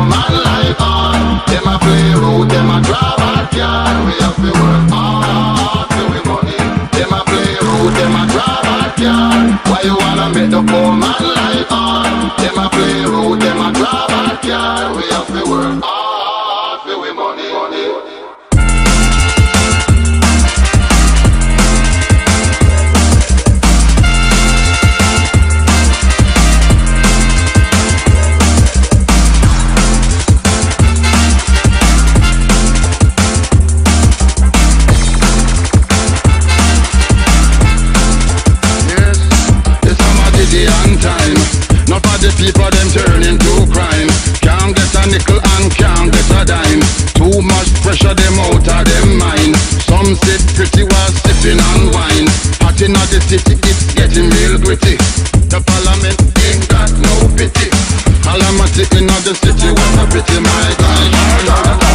man like on. Them a play road, them a draw backyard. We have to work hard till we money. Them a play road, them a draw backyard. Why you wanna make the poor man like on? Them a play road, them a draw backyard. We have to work hard till we money. The people them turn into crime. Can't get a nickel and can't get a dime. Too much pressure them out of them mind. Some sit pretty while sipping on wine. Hot in the city, it's getting real gritty. The parliament ain't got no pity. Calamity in the city, what a pity, my God.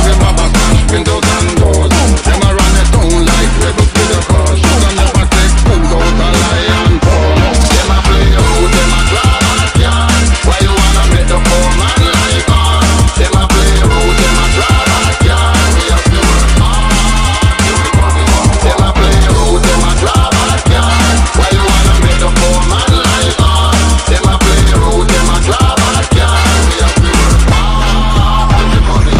We baba smash windows and doors. Them a run it down like rebels with the cause. Sugar never take food out a lion paw. Them a play out, them a drive. Why you wanna make the poor man like on? Them a play road, them a draw backyard. We have to work hard till we money. Them a play road, them a draw backyard. Why you wanna make the poor man like on? Them a play road, them a draw backyard. We have to work hard till we money.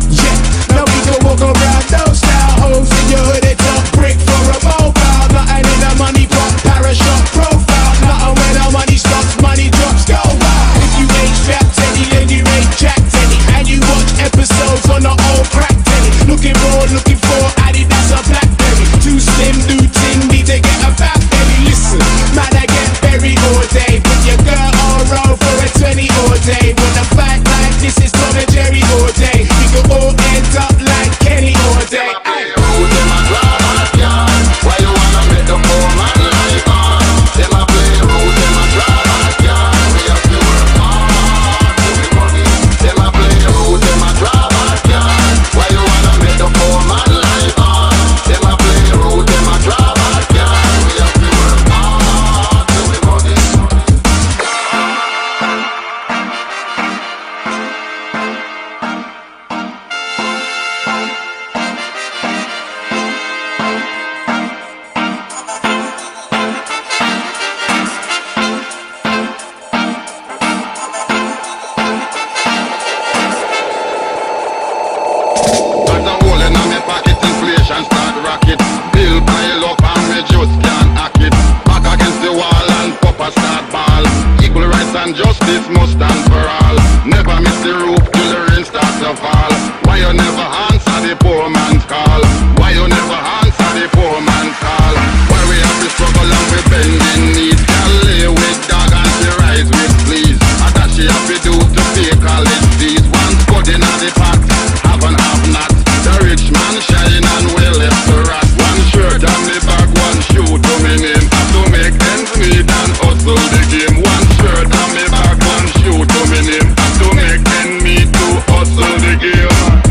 Yeah, now we can walk around those style hoes in your hood. It's a brick for a mobile. Nothing in the money pot, parachute profile. Nothing when the money stops, money drops, go wild. If you ain't strapped any, then you ain't jacked any. And you watch episodes on the old crack telly. Looking raw, looking for Adidas or Blackberry. Too slim, new ting, need to get a back belly. Listen, man, I get buried all day. Put your girl on roll for a 20 all day. When a fight like this is Tom and Jerry all day. We can all end up like Kenny all day. Why you wanna make the poor man like on? Them a play road, them a draw backyard. We have to work hard till we money. Them a play road, them a draw backyard. Why you wanna make the poor man like on? Them a play road, them a draw backyard. We have to work hard till we money. Bill pile up and me just can't hack it. Back against the wall and Papa start ball. Equal rights and justice must stand for all. Never miss the roof till the rain starts to fall. Why you never answer the poor man's call? Why you never answer the poor man's call? Why we have to struggle and we bending knees? Can't lay with dog and she rise with please. And that she have to do to pay college fees. One's good in the pot, have and have not. The rich man shine and we left the rat. One shirt on the back, one shoe to me name. Have to make ends meet and hustle the game. One shirt on me back, one shoe to me name. Have to make ends meet to hustle the game.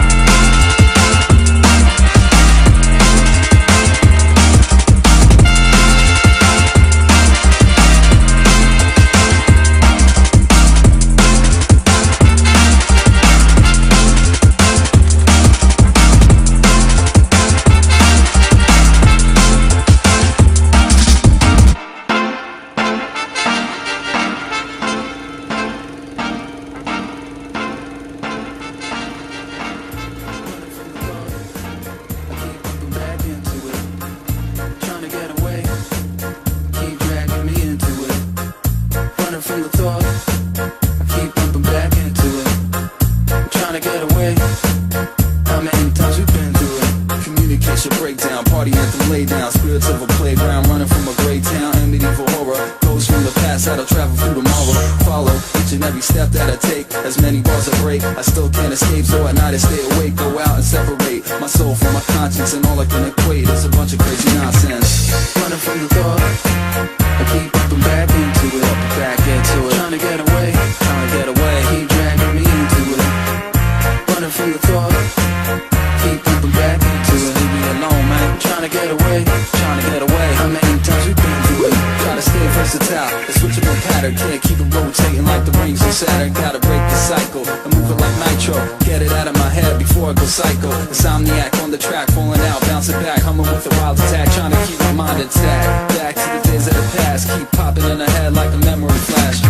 versatile. The switchable pattern can't keep it rotating like the rings of Saturn. Gotta break the cycle and move super like nitro. Get it out of my head before I go psycho. Insomniac on the track, falling out, bouncing back, humming with a wild attack, trying to keep my mind intact. Back to the days of the past, keep popping in the head like a memory flash.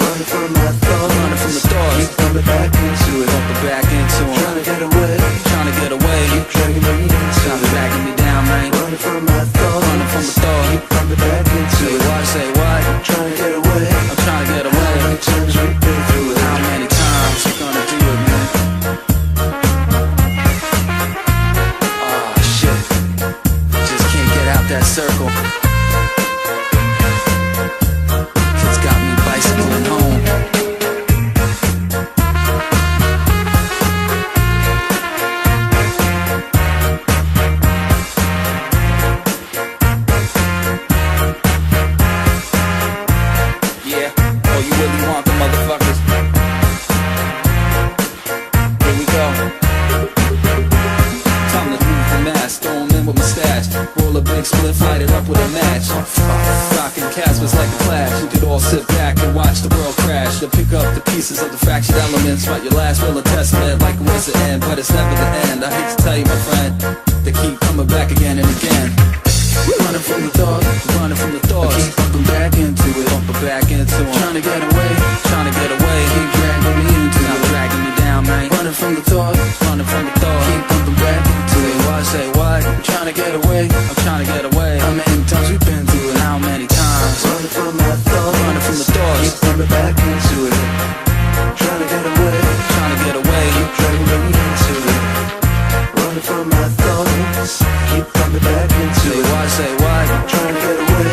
Running from my thoughts, running from the thoughts, keep bumping back into it, bumping back into them. trying to get away, trying to get away, keep dragging me into trying to dragging me down, man. Running from my thoughts, running from the thoughts, keep bumping back into say it. what, say what? I'm trying to get away, I'm trying to get away. how many times we've been through it? How many times you gonna do it, man? Oh shit, just can't get out that circle. Kids got me bicycling home. Split, light it up with a match. Rockin' Casper's like a clash. You could all sit back and watch the world crash. To pick up the pieces of the fractured elements. Write your last will and testament like a ways to end, but it's never the end. I hate to tell you, my friend, they keep coming back again and again. Running from the thoughts, running from the thoughts. I keep bumping back into it, bumping back into them. Trying to get away, trying to get away. Keep dragging me into it, now dragging me down, man. Running from the thoughts, running from the thoughts. Keep bumping back into it. Say what? I'm trying to get away, I'm trying to get away. How many times we've been through it? How many times? Running from my thoughts, running from the thoughts. keep bumping back into it, trying to get away, trying to get away. keep dragging me into it. Running from my thoughts, keep bumping back into Say it. what? Say what? Trying to get away.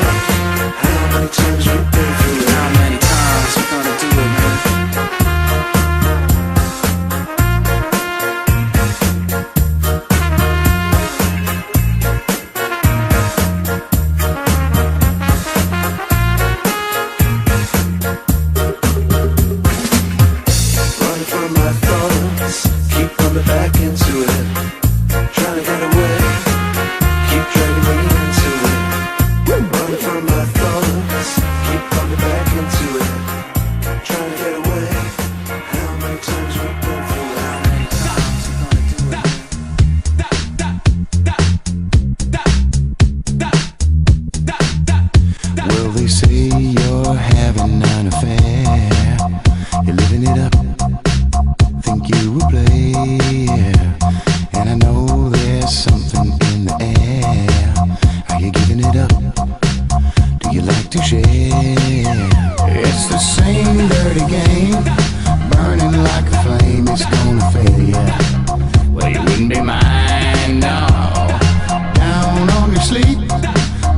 How many times we've been through it? How many times we gonna do it, man? Running from my thoughts, keep bumping back into it. Trying to get away, keep dragging me into it. Running from my thoughts, keep bumping back into it. Trying to get away. How many times we've been through it? How many times we gonna do it? Well, they say you're having an affair. You're living it up. Think you will play. And I know there's something in the air. Are you giving it up? Do you like to share? It's the same dirty game, burning like a flame. It's gonna fade, yeah. Well, you wouldn't be mine, no. Down on your sleep,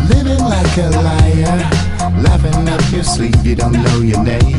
living like a liar, laughing up your sleep. You don't know your name.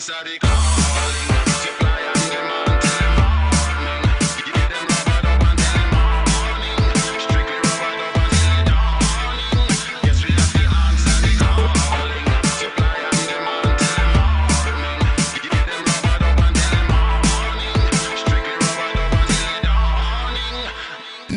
answer the calling. Supply and demand till the morning. Give them rubber dub until the morning. Strictly rubber dub until the dawning. Yes, we have to answer the calling. Supply and demand till the morning. Give them rubber dub until the morning. Strictly rubber dub until the dawning.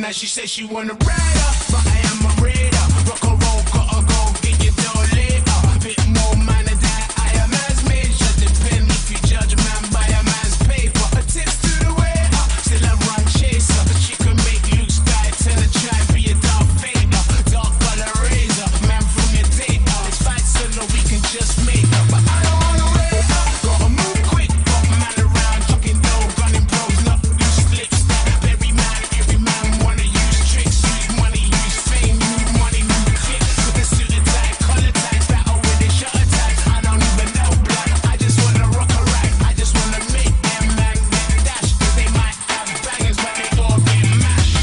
Now she says she wanna ride up, but I am a raider. Rock and roll, gotta go, get your dough later. Bit more man than that, I am as major. Depend if you judge a man by a man's paper. A tips to the waiter, still a run chaser. She can make Luke Sky, tell her try and be a Darth Vader. Dark color razor, man from your data. It's fight solo, we can just make up. But I don't wanna wait up, gotta move quick. Got man around, chucking dough, gunning bros, not loose slips. Every man wanna use tricks, use money, use fame, use money, use clicks. With the suit and tie, collar tags, battle with the shutter tags. I don't even know blood, I just wanna rock a rag. I just wanna make them man get dash. Cause they might have bangers, but they all get mashed.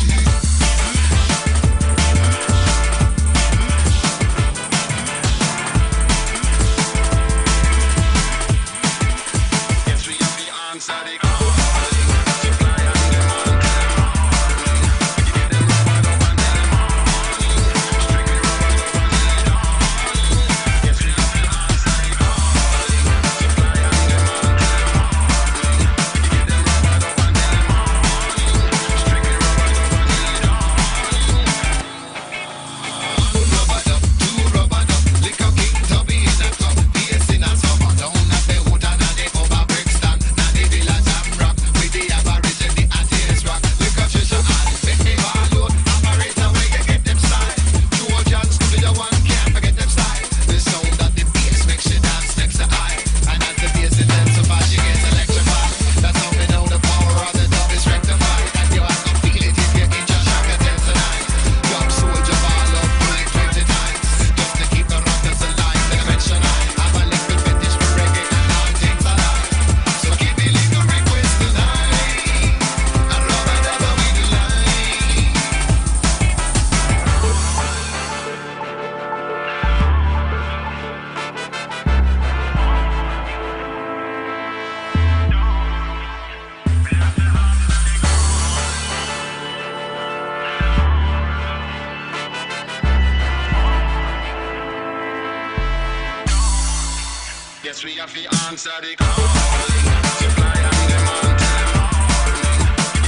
Yes, we have to answer the calling. Supply and demand till the morning. Give them rubber dub until the morning. Strictly rubber dub until the dawning. Yes, we have to answer the calling. Supply and demand till the morning. Give them rubber dub until the morning. Strictly rubber dub until the dawning. Rubber dub, two rubber dub. Liquor king tubby in a club. Bass in a summer down at the wood and at the over Brixton. Now the villa jam rock with the aborigine, the atheist rock. Liquor Trisha and Betty Barlow. Operator where you get them style. Georgian Studio One can't forget them style. The sound of the bass makes you dance next to eye. And as the bass intensifies, you get electrified. That's how we know the power of the dub is rectified. And you have to feel it if you're in your shock again tonight. Dub soldier ball up my 29. Just to keep the rockers alive. Dimension I have a little fetish for reggae and all things alive. So give me little request tonight. A rubber dub we delight. Yes, we have to answer the calling. Supply and demand till the morning.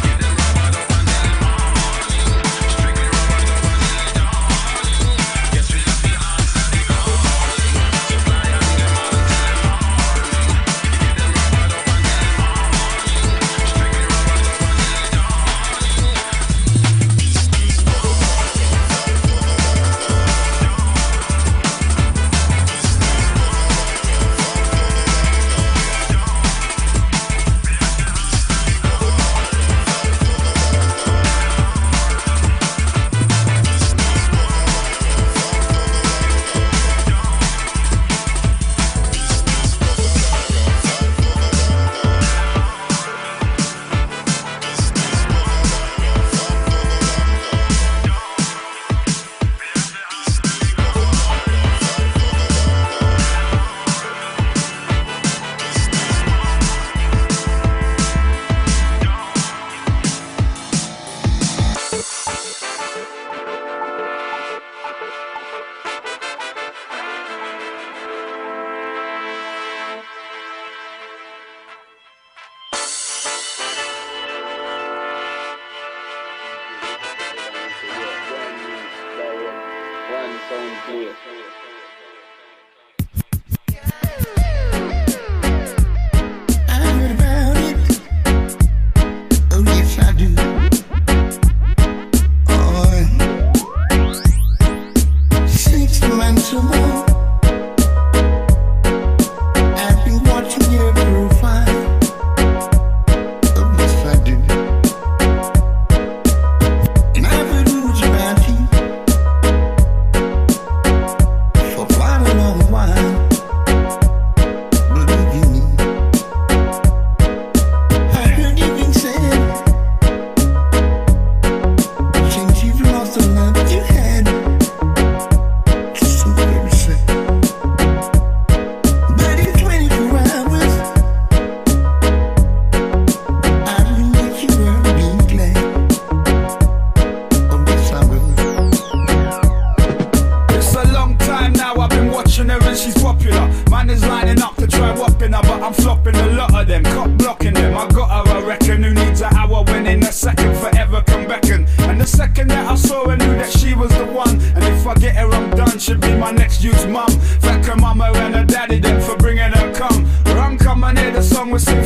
Give them rubber dub until the morning. Strictly rubber dub until the dawning. Yes, we have to answer the calling. Supply and demand till the morning. Give them rubber dub until the morning. Strictly rubber dub until the dawning. One sound clear. I heard about it. Oh yes, I do. Oh, 6 months ago, I've been watching your profile. Oh yes, I do. And I've heard news about you. man is lining up to try whopping her, but I'm flopping a lot of them, cop blocking them. I got her, I reckon, who needs an hour when in a second forever come beckon. And the second that I saw her, knew that she was the one. And if I get her, I'm done, she'll be my next youth's mum. Thank her mama and her daddy then for bringing her come. Where I'm coming here, the song was sing